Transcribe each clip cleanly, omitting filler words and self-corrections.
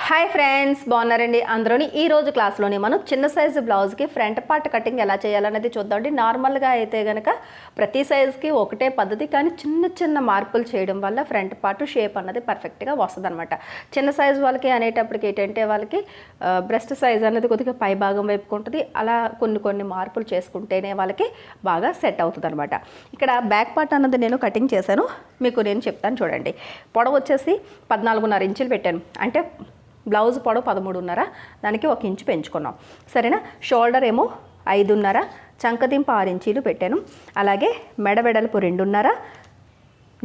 Hi friends, బాగున్నారండి అందరూని. ఈ రోజు క్లాస్లోని మనం చిన్న సైజు బ్లౌజ్కి ఫ్రంట్ పార్ట్ కటింగ్ ఎలా చేయాలనేది చూద్దామండి. నార్మల్గా అయితే కనుక ప్రతి సైజుకి ఒకటే పద్ధతి, కానీ చిన్న చిన్న మార్పులు చేయడం వల్ల ఫ్రంట్ పార్ట్ షేప్ అన్నది పర్ఫెక్ట్గా వస్తుంది అనమాట. చిన్న సైజు వాళ్ళకి అనేటప్పటికి ఏంటంటే వాళ్ళకి బ్రెస్ట్ సైజ్ అనేది కొద్దిగా పై భాగం వైపుకు ఉంటుంది. అలా కొన్ని మార్పులు చేసుకుంటేనే వాళ్ళకి బాగా సెట్ అవుతుంది అనమాట. ఇక్కడ బ్యాక్ పార్ట్ అన్నది నేను కటింగ్ చేశాను, మీకు నేను చెప్తాను చూడండి. పొడవు వచ్చేసి 14.5 ఇంచులు పెట్టాను. అంటే బ్లౌజ్ పొడవు 13.5, దానికి 1 ఇంచు పెంచుకున్నాం. సరేనా. షోల్డర్ ఏమో 5.5, చంకదింపు 6 ఇంచీలు పెట్టాను. అలాగే మెడ వెడల్పు 2.5,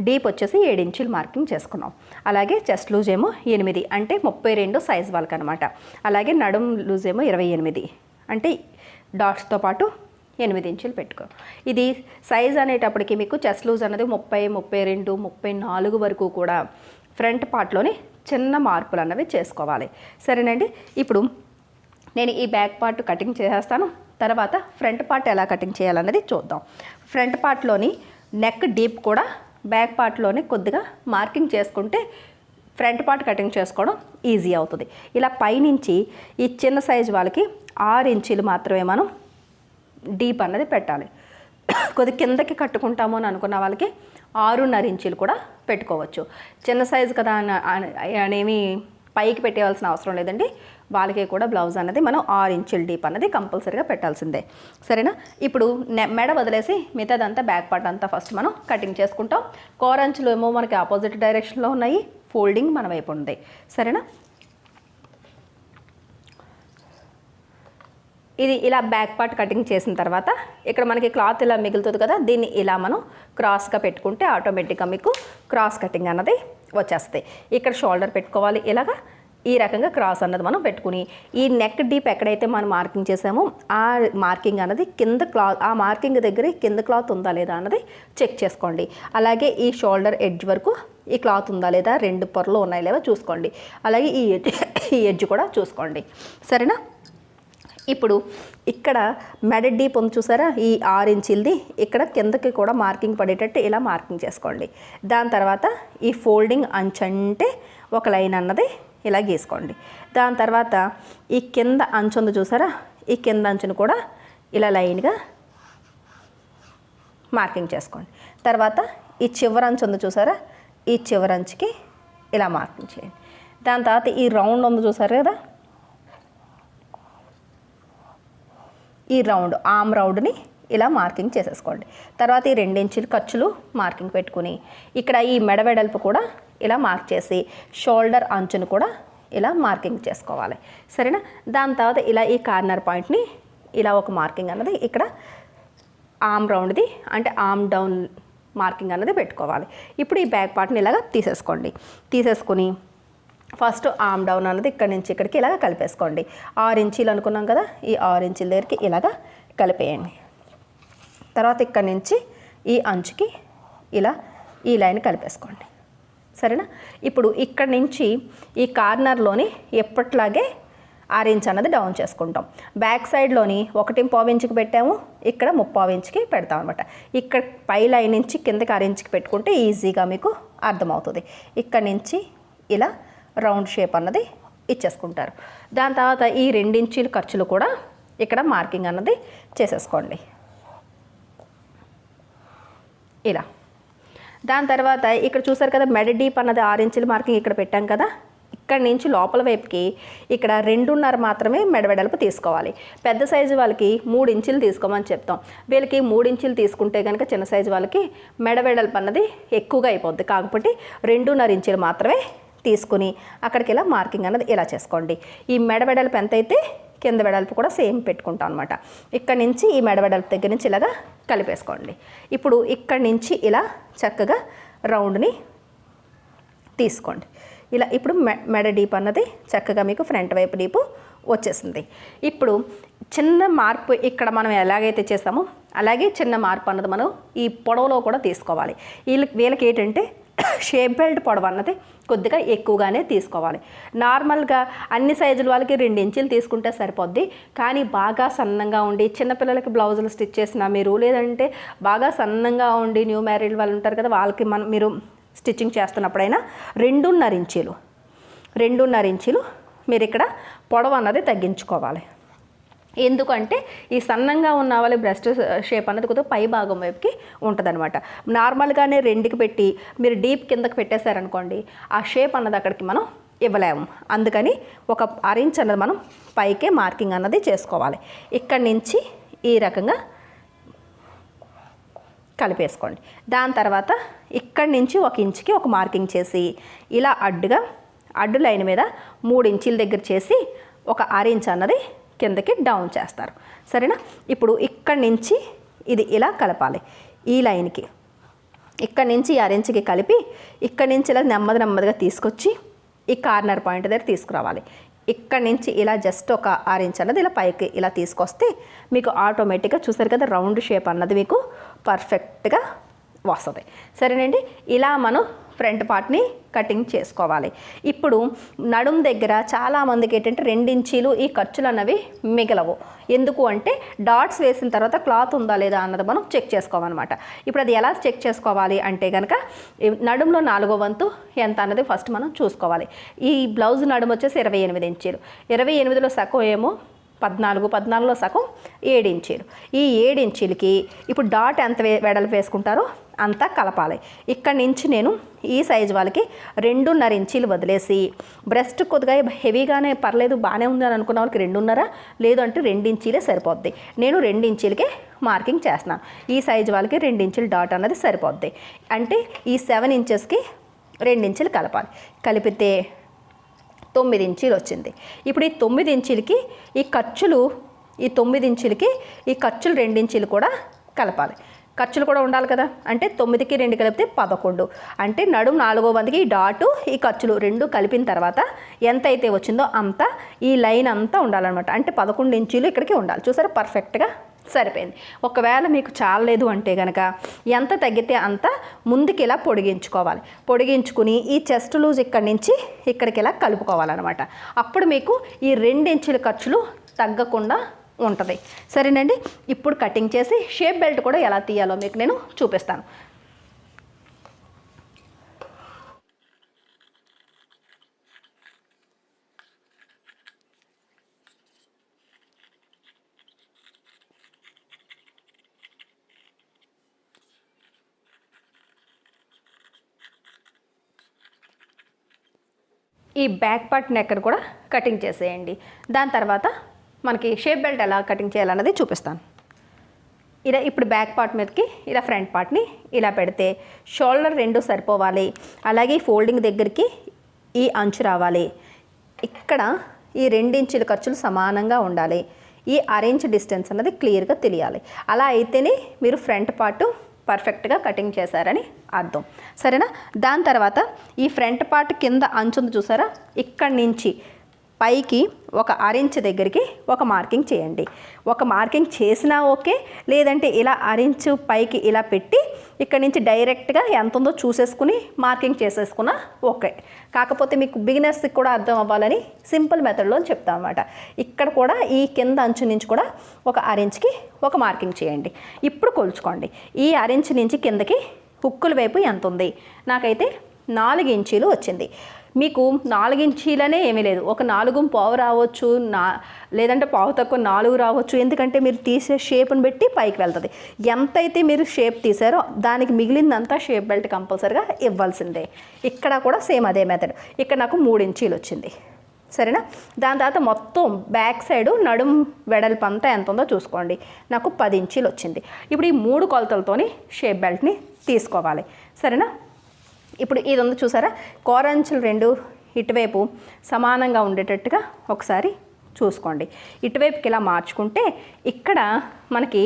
డీప్ వచ్చేసి 7 ఇంచులు మార్కింగ్ చేసుకున్నాం. అలాగే చెస్ట్ లూజ్ ఏమో 8, అంటే 32 సైజ్ వాళ్ళకి అనమాట. అలాగే నడుం లూజ్ ఏమో 28, అంటే డాట్స్తో పాటు 8 ఇంచులు పెట్టుకో. ఇది సైజ్ అనేటప్పటికి మీకు చెస్ట్ లూజ్ అనేది 30, 32, 34 వరకు కూడా ఫ్రంట్ పార్ట్లోని చిన్న మార్పులు అన్నవి చేసుకోవాలి. సరేనండి. ఇప్పుడు నేను ఈ బ్యాక్ పార్ట్ కటింగ్ చేసేస్తాను, తర్వాత ఫ్రంట్ పార్ట్ ఎలా కటింగ్ చేయాలన్నది చూద్దాం. ఫ్రంట్ పార్ట్లోని నెక్ డీప్ కూడా బ్యాక్ పార్ట్లోని కొద్దిగా మార్కింగ్ చేసుకుంటే ఫ్రంట్ పార్ట్ కటింగ్ చేసుకోవడం ఈజీ అవుతుంది. ఇలా పైనుంచి ఈ చిన్న సైజు వాళ్ళకి 6 ఇంచులు మాత్రమే మనం డీప్ అన్నది పెట్టాలి. కొద్ది కిందకి కట్టుకుంటాము అని అనుకున్న వాళ్ళకి 6.5 ఇంచులు కూడా పెట్టుకోవచ్చు. చిన్న సైజు కదా అనేవి పైకి పెట్టేవాల్సిన అవసరం లేదండి. వాళ్ళకి కూడా బ్లౌజ్ అన్నది మనం 6 ఇంచుల డీప్ అన్నది కంపల్సరీగా పెట్టాల్సిందే. సరేనా. ఇప్పుడు మెడ వదిలేసి మిగతాదంతా బ్యాక్ పార్ట్ అంతా ఫస్ట్ మనం కటింగ్ చేసుకుంటాం. కోరంచులు ఏమో మనకి ఆపోజిట్ డైరెక్షన్లో ఉన్నాయి, ఫోల్డింగ్ మన వైపు ఉంది. సరేనా. ఇది ఇలా బ్యాక్ పార్ట్ కటింగ్ చేసిన తర్వాత ఇక్కడ మనకి క్లాత్ ఇలా మిగులుతుంది కదా, దీన్ని ఇలా మనం క్రాస్గా పెట్టుకుంటే ఆటోమేటిక్గా మీకు క్రాస్ కటింగ్ అన్నది వచ్చేస్తుంది. ఇక్కడ షోల్డర్ పెట్టుకోవాలి. ఇలాగా ఈ రకంగా క్రాస్ అన్నది మనం పెట్టుకుని ఈ నెక్ డీప్ ఎక్కడైతే మనం మార్కింగ్ చేసామో ఆ మార్కింగ్ అన్నది కింద క్లాత్, ఆ మార్కింగ్ దగ్గర కింద క్లాత్ ఉందా లేదా అన్నది చెక్ చేసుకోండి. అలాగే ఈ షోల్డర్ ఎడ్జ్ వరకు ఈ క్లాత్ ఉందా లేదా, 2 పొరలు ఉన్నాయి లేవో చూసుకోండి. అలాగే ఈ ఎడ్జ్ కూడా చూసుకోండి. సరేనా. ఇప్పుడు ఇక్కడ మెడ డీప్ ఉంది చూసారా, ఈ 6 ఇంచులది ఇక్కడ కిందకి కూడా మార్కింగ్ పడేటట్టు ఇలా మార్కింగ్ చేసుకోండి. దాని తర్వాత ఈ ఫోల్డింగ్ అంచంటే ఒక లైన్ అన్నది ఇలా గీసుకోండి. దాని తర్వాత ఈ కింద అంచు ఉంది చూసారా, ఈ కింద అంచును కూడా ఇలా లైన్గా మార్కింగ్ చేసుకోండి. తర్వాత ఈ చివరి అంచు ఉంది చూసారా, ఈ చివరి అంచుకి ఇలా మార్కింగ్ చేయండి. దాని తర్వాత ఈ రౌండ్ ఉంది చూసారు కదా, ఈ రౌండ్ ఆమ్ రౌండ్ని ఇలా మార్కింగ్ చేసేసుకోండి. తర్వాత ఈ 2 ఇంచులు ఖర్చులు మార్కింగ్ పెట్టుకుని ఇక్కడ ఈ మెడ వెడల్పు కూడా ఇలా మార్క్ చేసి షోల్డర్ అంచును కూడా ఇలా మార్కింగ్ చేసుకోవాలి. సరేనా. దాని తర్వాత ఇలా ఈ కార్నర్ పాయింట్ని ఇలా ఒక మార్కింగ్ అన్నది ఇక్కడ ఆమ్ రౌండ్ది, అంటే ఆమ్ డౌన్ మార్కింగ్ అన్నది పెట్టుకోవాలి. ఇప్పుడు ఈ బ్యాక్ పార్ట్ని ఇలాగ తీసేసుకుని ఫస్ట్ ఆమ్ డౌన్ అన్నది ఇక్కడి నుంచి ఇక్కడికి ఇలాగ కలిపేసుకోండి. 6 ఇంచీలు అనుకున్నాం కదా, ఈ 6 ఇంచుల దగ్గరికి ఇలాగ కలిపేయండి. తర్వాత ఇక్కడి నుంచి ఈ అంచుకి ఇలా ఈ లైన్ కలిపేసుకోండి. సరేనా. ఇప్పుడు ఇక్కడి నుంచి ఈ కార్నర్లోని ఎప్పట్లాగే 6 ఇంచ్ అన్నది డౌన్ చేసుకుంటాం. బ్యాక్ సైడ్లోని 1.5 ఇంచుకి పెట్టాము, ఇక్కడ 3.5 ఇంచుకి పెడతాం అనమాట. ఇక్కడ పై లైన్ నుంచి కిందకి 6 ఇంచుకి పెట్టుకుంటే ఈజీగా మీకు అర్థమవుతుంది. ఇక్కడి నుంచి ఇలా రౌండ్ షేప్ అన్నది ఇచ్చేసుకుంటారు. దాని తర్వాత ఈ 2 ఇంచుల ఖర్చులు కూడా ఇక్కడ మార్కింగ్ అన్నది చేసేసుకోండి ఇలా. దాని తర్వాత ఇక్కడ చూసారు కదా, మెడ డీప్ అన్నది 6 ఇంచుల మార్కింగ్ ఇక్కడ పెట్టాం కదా, ఇక్కడి నుంచి లోపల వైపుకి ఇక్కడ 2.5 మాత్రమే మెడ వెడల్పు తీసుకోవాలి. పెద్ద సైజు వాళ్ళకి 3 ఇంచులు తీసుకోమని చెప్తాం. వీళ్ళకి 3 ఇంచులు తీసుకుంటే కనుక చిన్న సైజు వాళ్ళకి మెడ వెడల్పు అన్నది ఎక్కువగా అయిపోద్ది. కాకపోతే 2.5 ఇంచులు మాత్రమే తీసుకుని అక్కడికి ఇలా మార్కింగ్ అన్నది ఇలా చేసుకోండి. ఈ మెడ వెడల్పు ఎంతైతే కింద వెడల్పు కూడా సేమ్ పెట్టుకుంటాం అనమాట. ఇక్కడ నుంచి ఈ మెడ వెడల్పు దగ్గర నుంచి ఇలాగా కలిపేసుకోండి. ఇప్పుడు ఇక్కడి నుంచి ఇలా చక్కగా రౌండ్ని తీసుకోండి ఇలా. ఇప్పుడు మెడ డీప్ అన్నది చక్కగా మీకు ఫ్రంట్ వైపు డీపు వచ్చేసింది. ఇప్పుడు చిన్న మార్పు ఇక్కడ మనం ఎలాగైతే చేస్తామో అలాగే చిన్న మార్పు అన్నది మనం ఈ పొడవులో కూడా తీసుకోవాలి. వీళ్ళకి ఏంటంటే షేప్ బెల్ట్ పొడవు అన్నది కొద్దిగా ఎక్కువగానే తీసుకోవాలి. నార్మల్గా అన్ని సైజుల వాళ్ళకి 2 ఇంచులు తీసుకుంటే సరిపోద్ది. కానీ బాగా సన్నంగా ఉండి చిన్నపిల్లలకి బ్లౌజులు స్టిచ్ చేసిన మీరు, లేదంటే బాగా సన్నంగా ఉండి న్యూ మ్యారీడ్ వాళ్ళు ఉంటారు కదా, వాళ్ళకి మీరు స్టిచ్చింగ్ చేస్తున్నప్పుడైనా 2.5 ఇంచులు మీరు ఇక్కడ పొడవు అన్నది తగ్గించుకోవాలి. ఎందుకంటే ఈ సన్నంగా ఉన్న వాళ్ళ బ్రెస్ట్ షేప్ అనేది కొద్దిగా పై భాగం వైపుకి ఉంటుందన్నమాట. నార్మల్గానే రెండుకి పెట్టి మీరు డీప్ కిందకి పెట్టేశారనుకోండి, ఆ షేప్ అన్నది అక్కడికి మనం ఇవ్వలేము. అందుకని ఒక 1 ఇంచ్ అన్నది మనం పైకే మార్కింగ్ అన్నది చేసుకోవాలి. ఇక్కడి నుంచి ఈ రకంగా కలిపేసుకోండి. దాని తర్వాత ఇక్కడి నుంచి 1 ఇంచుకి ఒక మార్కింగ్ చేసి ఇలా అడ్డు లైన్ మీద 3 ఇంచుల దగ్గర చేసి ఒక 1/2 ఇంచ్ అన్నది కిందకి డౌన్ చేస్తారు. సరేనా? ఇప్పుడు ఇక్కడి నుంచి ఇది ఇలా కలపాలి. ఈ లైన్కి ఇక్కడి నుంచి 1/2 ఇంచుకి కలిపి ఇక్కడి నుంచి ఇలా నెమ్మదిగా తీసుకొచ్చి ఈ కార్నర్ పాయింట్ దగ్గర తీసుకురావాలి. ఇక్కడి నుంచి ఇలా జస్ట్ ఒక 6 ఇంచ్ అన్నది ఇలా పైకి ఇలా తీసుకొస్తే మీకు ఆటోమేటిక్గా చూసారు కదా రౌండ్ షేప్ అన్నది మీకు పర్ఫెక్ట్గా వస్తుంది. సరేనండి, ఇలా మనం ఫ్రంట్ పార్ట్ని కటింగ్ చేసుకోవాలి. ఇప్పుడు నడుం దగ్గర చాలామందికి ఏంటంటే 2 ఇంచీలు ఈ ఖర్చులు అన్నవి మిగలవు. ఎందుకు అంటే డాట్స్ వేసిన తర్వాత క్లాత్ ఉందా లేదా అన్నది మనం చెక్ చేసుకోవాలన్నమాట. ఇప్పుడు అది ఎలా చెక్ చేసుకోవాలి అంటే కనుక నడుంలో 4వ వంతు ఎంత అన్నది ఫస్ట్ మనం చూసుకోవాలి. ఈ బ్లౌజ్ నడుము వచ్చేసి 28 ఇంచీలు. 28లో సగం ఏమో 14లో సగం 7 ఇంచీలు. ఈ 7 ఇంచీలకి ఇప్పుడు డాట్ ఎంత వెడల్పు వేసుకుంటారో అంతా కలపాలి. ఇక్కడి నుంచి నేను ఈ సైజు వాళ్ళకి 2.5 ఇంచీలు వదిలేసి బ్రెస్ట్ కొద్దిగా హెవీగానే పర్లేదు బాగానే ఉంది అని అనుకున్న వాళ్ళకి 2.5, లేదు అంటే 2 ఇంచీలే సరిపోద్ది. నేను 2 ఇంచీలకే మార్కింగ్ చేస్తున్నాను. ఈ సైజు వాళ్ళకి 2 ఇంచుల డాట్ అన్నది సరిపోద్ది. అంటే ఈ 7 ఇంచెస్కి 2 ఇంచులు కలపాలి. కలిపితే 9 ఇంచీలు వచ్చింది. ఇప్పుడు ఈ 9 ఇంచీలకి ఈ ఖర్చులు 2 ఇంచీలు కూడా కలపాలి. ఖర్చులు కూడా ఉండాలి కదా. అంటే 9కి 2 కలిపితే 11. అంటే నడుము 4వ వంతుకి ఈ డాటు ఈ ఖర్చులు 2 కలిపిన తర్వాత ఎంత అయితే వచ్చిందో అంతా ఈ లైన్ అంతా ఉండాలన్నమాట. అంటే 11 ఇంచీలు ఇక్కడికి ఉండాలి. చూసారా పర్ఫెక్ట్గా సరిపోయింది. ఒకవేళ మీకు చాలలేదు అంటే కనుక ఎంత తగ్గితే అంత ముందుకి ఇలా పొడిగించుకోవాలి. పొడిగించుకుని ఈ చెస్ట్ లూజ్ ఇక్కడి నుంచి ఇక్కడికి ఇలా కలుపుకోవాలన్నమాట. అప్పుడు మీకు ఈ 2 ఇంచుల ఖర్చులు తగ్గకుండా ఉంటుంది. సరేనండి, ఇప్పుడు కటింగ్ చేసి షేప్ బెల్ట్ కూడా ఎలా తీయాలో మీకు నేను చూపిస్తాను. ఈ బ్యాక్ పార్ట్ నెక్ కూడా కటింగ్ చేసేయండి. దాని తర్వాత మనకి షేప్ బెల్ట్ ఎలా కటింగ్ చేయాలన్నది చూపిస్తాను. ఇలా ఇప్పుడు బ్యాక్ పార్ట్ మీదకి ఇలా ఫ్రంట్ పార్ట్ని ఇలా పెడితే షోల్డర్ 2 సరిపోవాలి. అలాగే ఫోల్డింగ్ దగ్గరికి ఈ అంచు రావాలి. ఇక్కడ ఈ 2 ఇంచుల ఖర్చులు సమానంగా ఉండాలి. ఈ 1/2 ఇంచ్ డిస్టెన్స్ అన్నది క్లియర్గా తెలియాలి. అలా అయితేనే మీరు ఫ్రంట్ పార్ట్ పర్ఫెక్ట్గా కటింగ్ చేశారని అర్థం. సరేనా? దాని తర్వాత ఈ ఫ్రంట్ పార్ట్ కింద అంచుంది చూసారా, ఇక్కడి నుంచి పైకి ఒక 1/2 ఇంచ్ దగ్గరికి ఒక మార్కింగ్ చేయండి. ఒక మార్కింగ్ చేసినా ఓకే, లేదంటే ఇలా 1/2 ఇంచ్ పైకి ఇలా పెట్టి ఇక్కడి నుంచి డైరెక్ట్గా ఎంత ఉందో చూసేసుకుని మార్కింగ్ చేసేసుకున్నా ఓకే. కాకపోతే మీకు బిగినర్స్కి కూడా అర్థం అవ్వాలని సింపుల్ మెథడ్లో చెప్తాం అన్నమాట. ఇక్కడ కూడా ఈ కింద అంచు నుంచి కూడా ఒక 1/2 ఇంచ్కి ఒక మార్కింగ్ చేయండి. ఇప్పుడు కొలుచుకోండి. ఈ 1/2 ఇంచ్ నుంచి కిందకి హుక్కుల వైపు ఎంత ఉంది? నాకైతే 4 ఇంచీలు వచ్చింది. మీకు 4 ఇంచీలనే ఏమీ లేదు, ఒక 4.5 రావచ్చు, లేదంటే పావు తక్కువ 4 రావచ్చు. ఎందుకంటే మీరు తీసే షేప్ని బట్టి పైకి వెళ్తుంది. ఎంతైతే మీరు షేప్ తీసారో దానికి మిగిలిందంతా షేప్ బెల్ట్ కంపల్సరీగా ఇవ్వాల్సిందే. ఇక్కడ కూడా సేమ్ అదే మెథడ్. ఇక్కడ నాకు 3 ఇంచీలు వచ్చింది. సరేనా? దాని తర్వాత మొత్తం బ్యాక్ సైడు నడుం వెడల్పు అంతా ఎంత ఉందో చూసుకోండి. నాకు 10 ఇంచీలు వచ్చింది. ఇప్పుడు ఈ 3 కొలతలతోని షేప్ బెల్ట్ని తీసుకోవాలి. సరేనా? ఇప్పుడు ఇది ఉంది చూసారా, కోరంచులు 2 ఇటువైపు సమానంగా ఉండేటట్టుగా ఒకసారి చూసుకోండి. ఇటువైపుకి ఇలా మార్చుకుంటే ఇక్కడ మనకి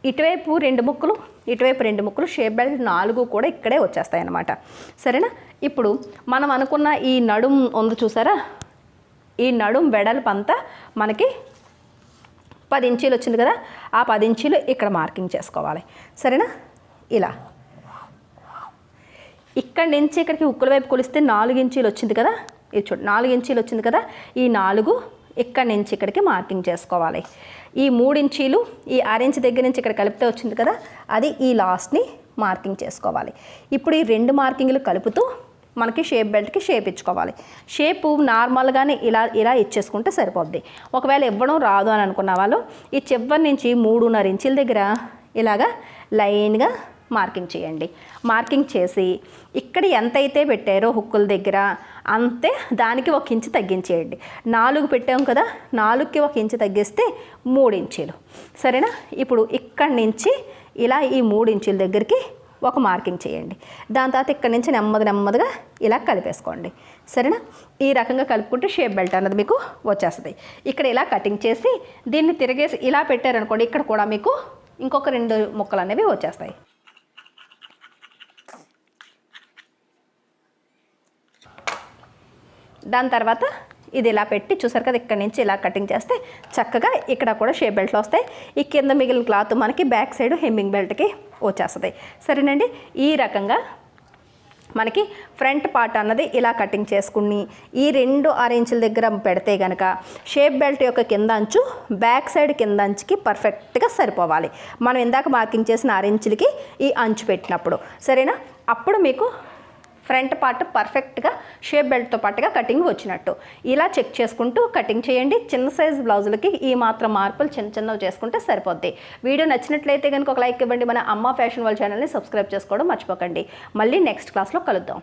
ఇటువైపు 2 ముక్కలు, ఇటువైపు 2 ముక్కలు, షేప్ బెల్ట్ 4 కూడా ఇక్కడే వచ్చేస్తాయి అన్నమాట. సరేనా? ఇప్పుడు మనం అనుకున్న ఈ నడుం ఉంది చూసారా, ఈ నడుం వెడల్పు అంతా మనకి 10 ఇంచీలు వచ్చింది కదా, ఆ 10 ఇంచీలు ఇక్కడ మార్కింగ్ చేసుకోవాలి. సరేనా? ఇలా ఇక్కడి నుంచి ఇక్కడికి ఉక్కుల వైపు కొలిస్తే 4 ఇంచీలు వచ్చింది కదా, ఇది చూడు 4 ఇంచీలు వచ్చింది కదా, ఈ 4 ఇక్కడి నుంచి ఇక్కడికి మార్కింగ్ చేసుకోవాలి. ఈ 3 ఇంచీలు ఈ 1/2 ఇంచ్ దగ్గర నుంచి ఇక్కడ కలిపితే వచ్చింది కదా, అది ఈ లాస్ట్ని మార్కింగ్ చేసుకోవాలి. ఇప్పుడు ఈ 2 మార్కింగ్లు కలుపుతూ మనకి షేప్ బెల్ట్కి షేప్ ఇచ్చుకోవాలి. షేపు నార్మల్గానే ఇలా ఇచ్చేసుకుంటే సరిపోద్ది. ఒకవేళ ఇవ్వడం రాదు అని అనుకున్న వాళ్ళు ఈ చివరి నుంచి 3.5 ఇంచుల దగ్గర ఇలాగా లైన్గా మార్కింగ్ చేయండి. మార్కింగ్ చేసి ఇక్కడ ఎంతైతే పెట్టారో హుక్కుల దగ్గర అంతే దానికి 1 ఇంచు తగ్గించేయండి. 4 పెట్టాం కదా, 4కి 1 ఇంచు తగ్గిస్తే 3 ఇంచీలు. సరేనా? ఇప్పుడు ఇక్కడి నుంచి ఇలా ఈ 3 ఇంచుల దగ్గరికి ఒక మార్కింగ్ చేయండి. దాని తర్వాత ఇక్కడి నుంచి నెమ్మదిగా ఇలా కలిపేసుకోండి. సరేనా? ఈ రకంగా కలుపుకుంటే షేప్ బెల్ట్ అన్నది మీకు వచ్చేస్తుంది. ఇక్కడ ఇలా కటింగ్ చేసి దీన్ని తిరిగేసి ఇలా పెట్టారనుకోండి, ఇక్కడ కూడా మీకు ఇంకొక 2 ముక్కలు అనేవి వచ్చేస్తాయి. దాని తర్వాత ఇది ఇలా పెట్టి చూసారు కదా, ఇక్కడ నుంచి ఇలా కటింగ్ చేస్తే చక్కగా ఇక్కడ కూడా షేప్ బెల్ట్లు వస్తాయి. ఈ కింద మిగిలిన క్లాత్ మనకి బ్యాక్ సైడ్ హెమ్మింగ్ బెల్ట్కి వచ్చేస్తుంది. సరేనండి? ఈ రకంగా మనకి ఫ్రంట్ పార్ట్ అన్నది ఇలా కటింగ్ చేసుకుని ఈ 2.5 ఇంచుల దగ్గర పెడితే కనుక షేప్ బెల్ట్ యొక్క కింద అంచు బ్యాక్ సైడ్ కింద అంచుకి పర్ఫెక్ట్గా సరిపోవాలి. మనం ఇందాక మార్కింగ్ చేసిన 6 ఇంచులకి ఈ అంచు పెట్టినప్పుడు. సరేనా? అప్పుడు మీకు ఫ్రంట్ పార్ట్ పర్ఫెక్ట్గా షేప్ బెల్ట్తో పాటుగా కటింగ్ వచ్చినట్టు. ఇలా చెక్ చేసుకుంటూ కటింగ్ చేయండి. చిన్న సైజ్ బ్లౌజులకి ఈ మాత్రం మార్పులు చిన్నవి చేసుకుంటే సరిపోద్ది. వీడియో నచ్చినట్లయితే కనుక ఒక లైక్ ఇవ్వండి. మన అమ్మ ఫ్యాషన్ వాళ్ళ ఛానల్ని సబ్స్క్రైబ్ చేసుకోవడం మర్చిపోకండి. మళ్ళీ నెక్స్ట్ క్లాస్లో కలుద్దాం.